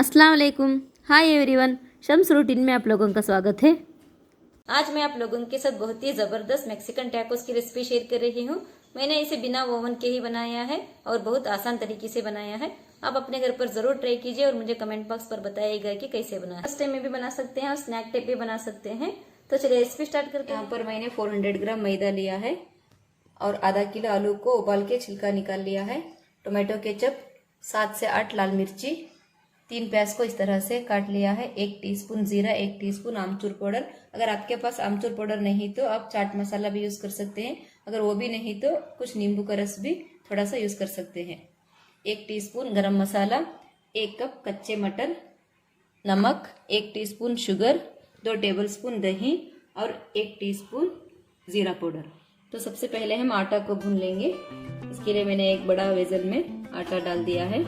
अस्सलाम वालेकुम, hi everyone. Shams routine में आप लोगों का स्वागत है। आज मैं आप लोगों के साथ बहुत ही ज़बरदस्त मैक्सिकन टैकोस की रेसिपी शेयर कर रही हूँ। मैंने इसे बिना ओवन के ही बनाया है और बहुत आसान तरीके से बनाया है। आप अपने घर पर ज़रूर ट्राई कीजिए और मुझे कमेंट बॉक्स पर बताइएगा कि कैसे बनाया। फर्स्ट टाइम में भी बना सकते हैं और स्नैक टाइप भी बना सकते हैं। तो चलिए रेसिपी स्टार्ट करते हैं। यहाँ पर मैंने 400 ग्राम मैदा लिया है और आधा किलो आलू को उबाल के छिलका निकाल लिया है। टोमेटो केचप, 7 से 8 लाल मिर्ची, 3 प्याज को इस तरह से काट लिया है। 1 टीस्पून जीरा, 1 टीस्पून आमचूर पाउडर। अगर आपके पास आमचूर पाउडर नहीं तो आप चाट मसाला भी यूज कर सकते हैं। अगर वो भी नहीं तो कुछ नींबू का रस भी थोड़ा सा यूज कर सकते हैं। 1 टीस्पून गरम मसाला, 1 कप कच्चे मटर, नमक, 1 टीस्पून शुगर, 2 टेबलस्पून दही और 1 टीस्पून जीरा पाउडर। तो सबसे पहले हम आटा को भून लेंगे। इसके लिए मैंने एक बड़ा वेसल में आटा डाल दिया है।